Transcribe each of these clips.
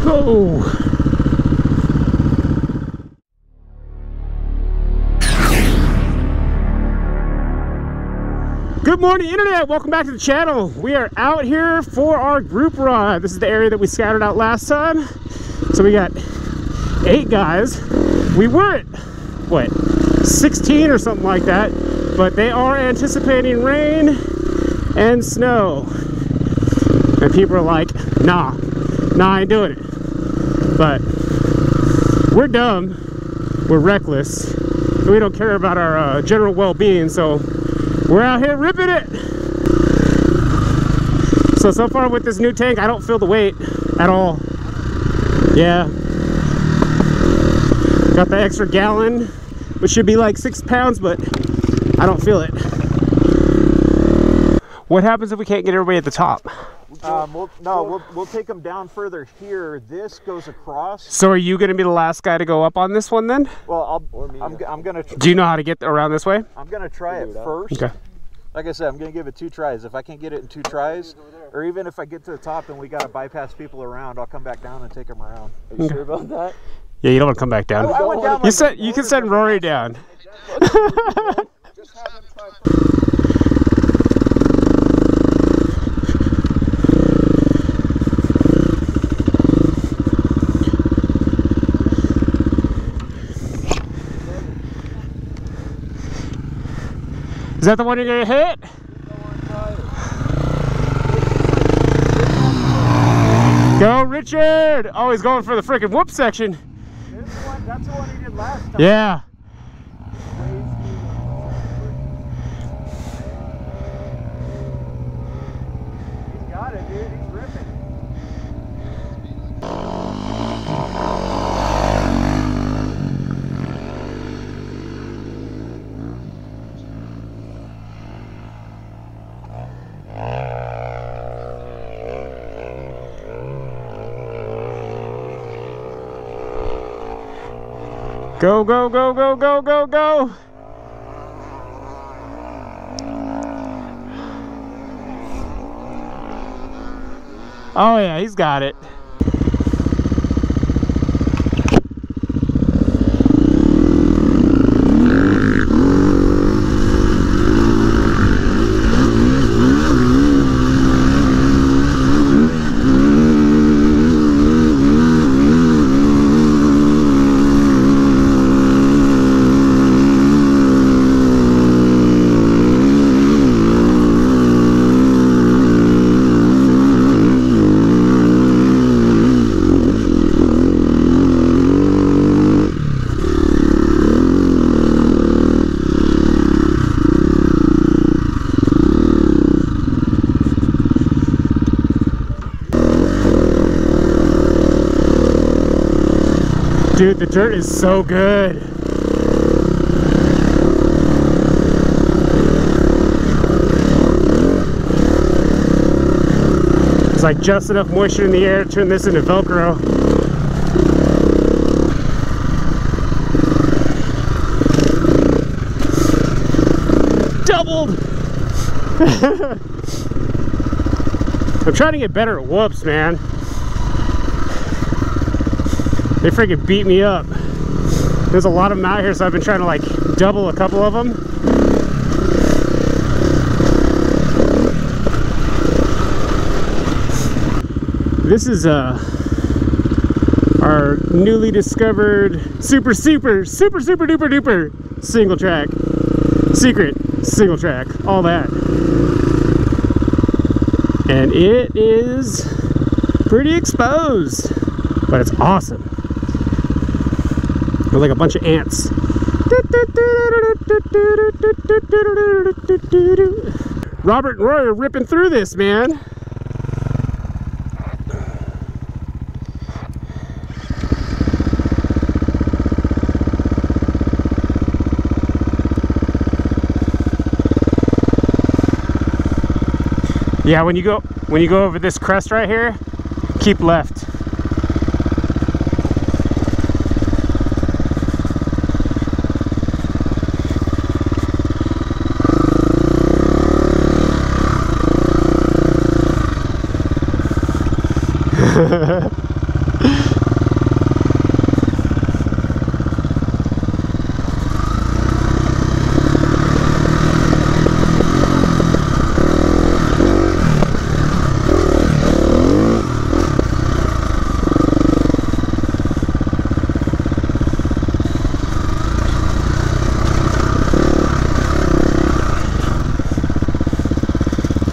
go. Good morning, Internet. Welcome back to the channel. We are out here for our group ride. This is the area that we scouted out last time. So we got 8 guys. We were at, what, 16 or something like that. But they are anticipating rain and snow. And people are like, nah, I ain't doing it. But we're dumb. We're reckless. And we don't care about our general well-being. So we're out here ripping it. So far with this new tank, I don't feel the weight at all. Yeah. Got the extra gallon, which should be like 6 pounds, but I don't feel it. What happens if we can't get everybody at the top? We'll take them down further here. This goes across. So are you going to be the last guy to go up on this one then? Well, I'm going to... Do you know how to get around this way? I'm going to try it first. Okay. Like I said, I'm going to give it 2 tries. If I can't get it in 2 tries, or even if I get to the top and we got to bypass people around, I'll come back down and take them around. Are you sure about that? Yeah, you don't want to come back down. I went down you can send Rory down. Just have him try first. Is that the one you're gonna hit? Go, Richard! Oh, he's going for the freaking whoop section. That's the one he did last time. Yeah. He's got it, dude. He's ripping. Go, go, go, go, go, go, go! Oh yeah, he's got it. Dude, the dirt is so good. It's like just enough moisture in the air to turn this into Velcro. Doubled! I'm trying to get better at whoops, man. They freaking beat me up. There's a lot of them out here, so I've been trying to like double a couple of them. This is our newly discovered super duper duper single track, secret single track, all that. And it is pretty exposed, but it's awesome. We're like a bunch of ants. Robert and Roy are ripping through this, man. Yeah, when you go over this crest right here, keep left.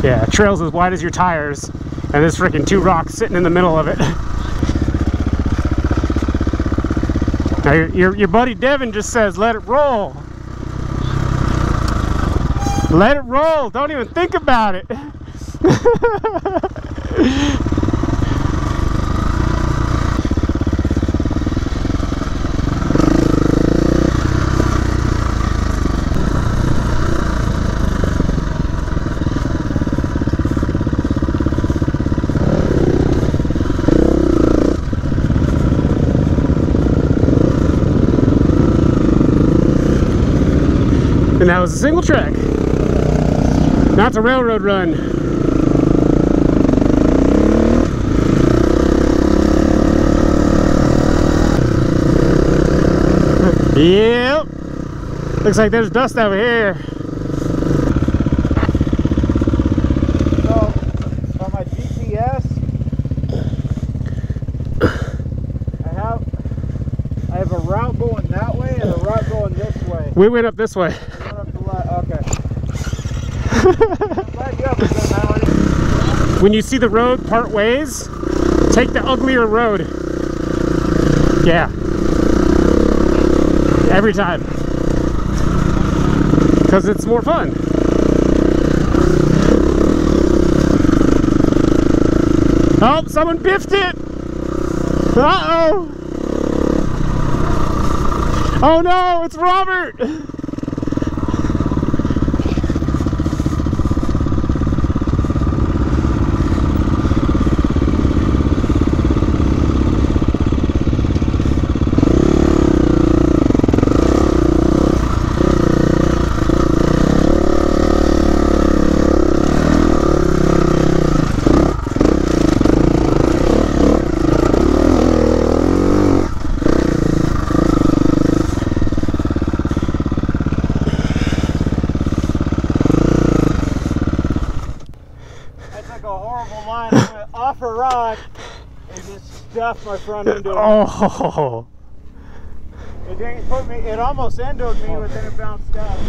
Yeah, trail's as wide as your tires, and there's freaking 2 rocks sitting in the middle of it. Now your buddy Devin just says, let it roll. Let it roll, don't even think about it. And that was a single track. Now it's a railroad run. Yep. Looks like there's dust over here. So, on my GPS, I have a route going that way and a route going this way. We went up this way. Okay. When you see the road part ways, take the uglier road. Yeah. Every time. Because it's more fun. Oh, someone biffed it! Uh-oh! Oh no, it's Robert! Off a rock and just stuffed my front end. Oh! It didn't put me. It almost endoed me, but then it bounced out.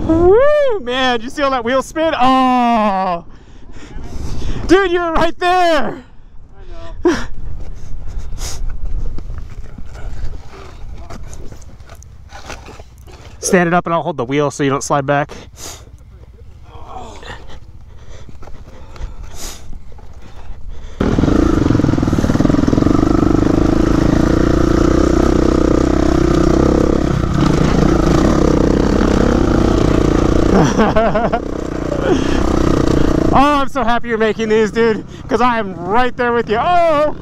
Woo! Man, did you see all that wheel spin? Oh! Dude, you're right there! I know. Stand it up and I'll hold the wheel so you don't slide back. Oh, I'm so happy you're making these, dude, because I am right there with you. Oh!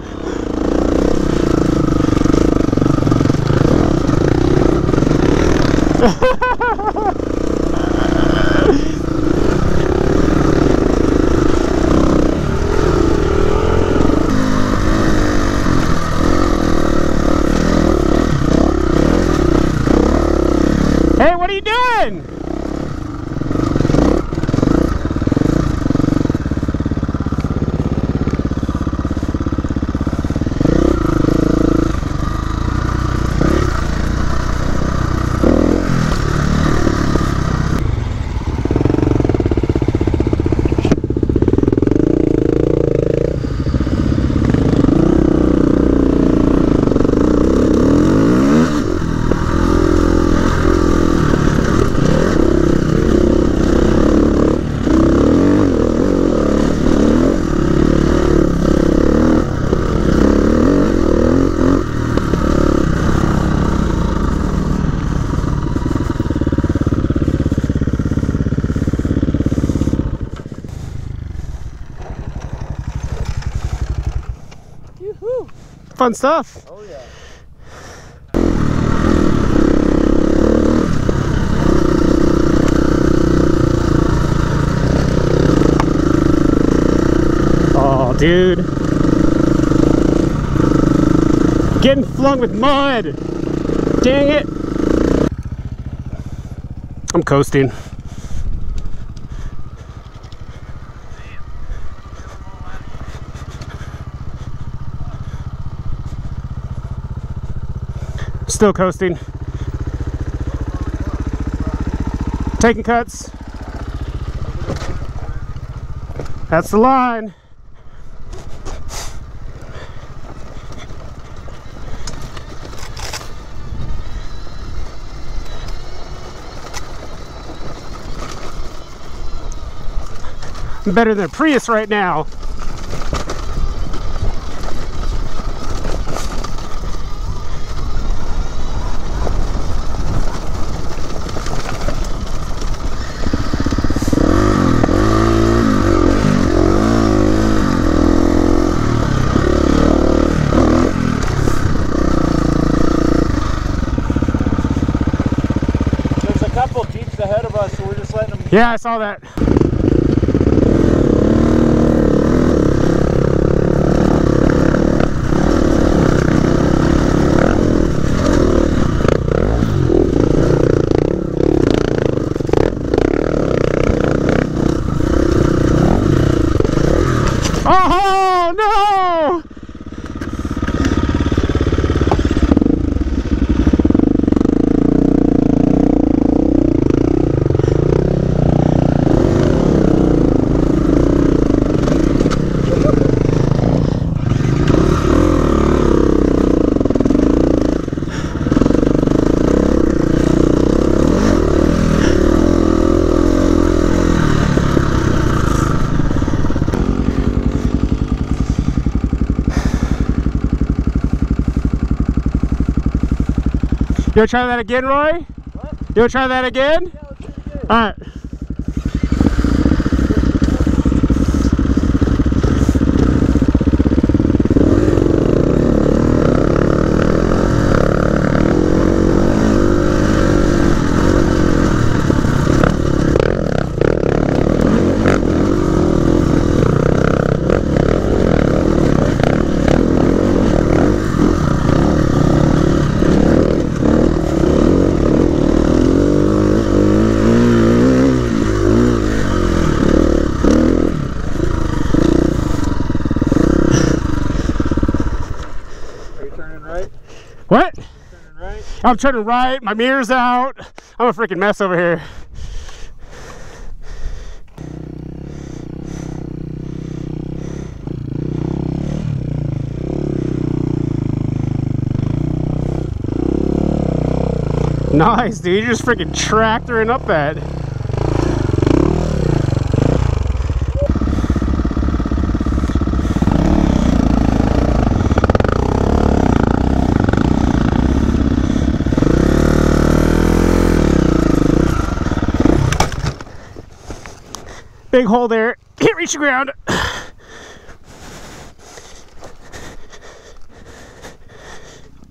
Hey, what are you doing? Fun stuff. Oh yeah. dude. Getting flung with mud. Dang it. I'm coasting. Still coasting. Taking cuts. That's the line. I'm better than a Prius right now. There's a couple Jeeps ahead of us, so we're just letting them. Yeah, I saw that. Oh no! You wanna try that again, Roy? What? You wanna try that again? Yeah, let's do it again. All right. What? Turning right. I'm turning right, my mirror's out. I'm a freaking mess over here. Nice, dude. You're just freaking tractoring up that. Big hole there. Can't reach the ground.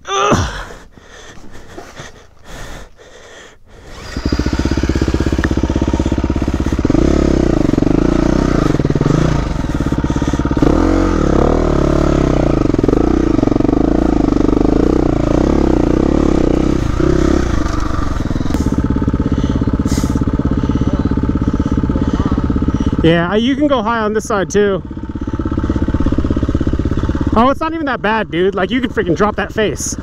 Ugh. Yeah, you can go high on this side too. Oh, it's not even that bad, dude. Like, you can freaking drop that face.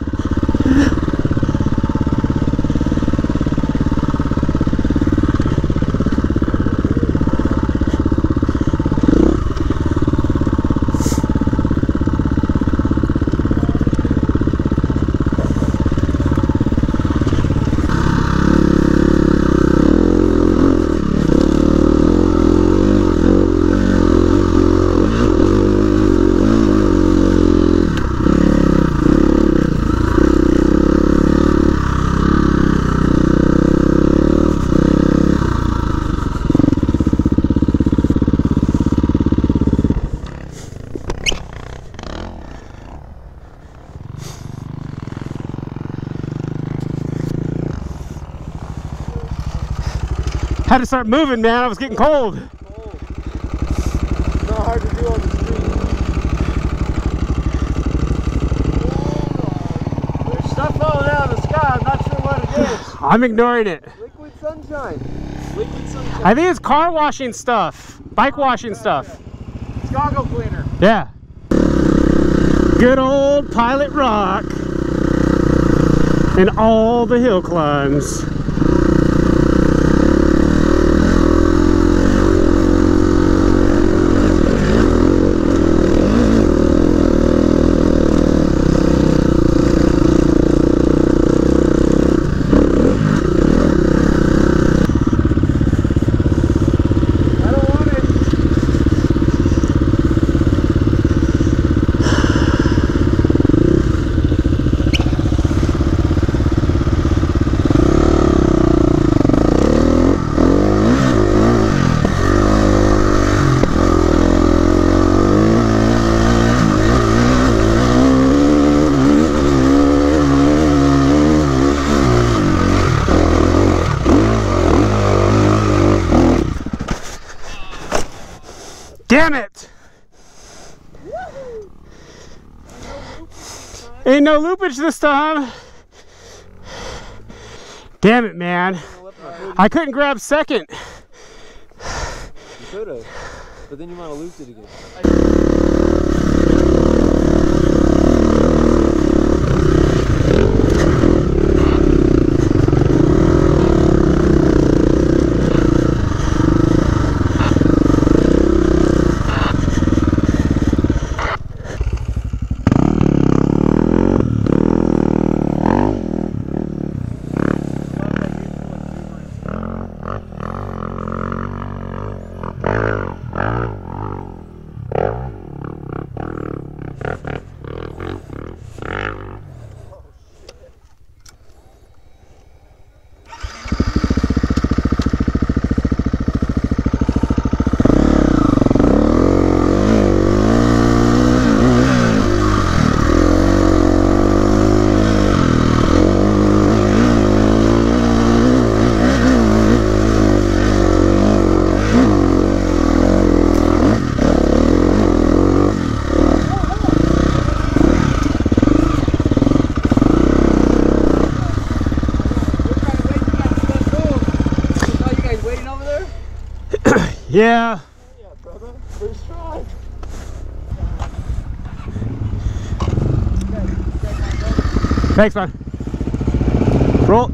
Had to start moving, man. I was getting cold. It's not hard to do on the street. I'm ignoring it. Liquid sunshine. Liquid sunshine. I think it's car washing stuff. Bike washing stuff. It's goggle cleaner. Yeah. Good old Pilot Rock. And all the hill climbs. Damn it! Ain't no loopage this time. Damn it, man. I couldn't grab second. You could have, but then you might have looped it again. Yeah. Yeah, brother. First try. Thanks, man. Roll.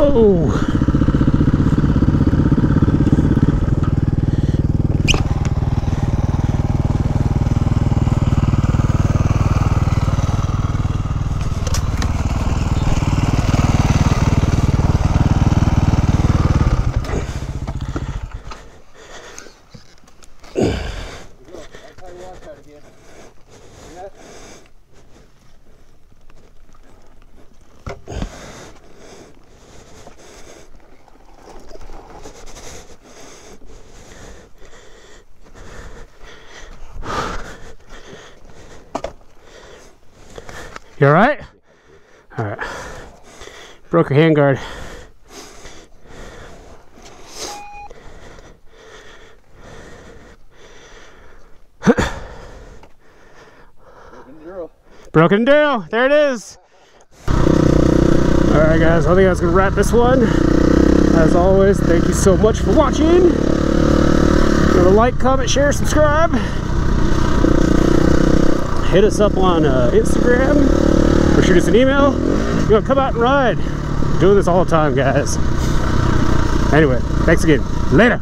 Oh. You all right? All right. Broke your handguard. Broken Enduro. There it is. All right, guys. I think that's gonna wrap this one. As always, thank you so much for watching. Remember to like, comment, share, subscribe. Hit us up on Instagram or shoot us an email. You want to come out and ride. We're doing this all the time, guys. Anyway, thanks again. Later.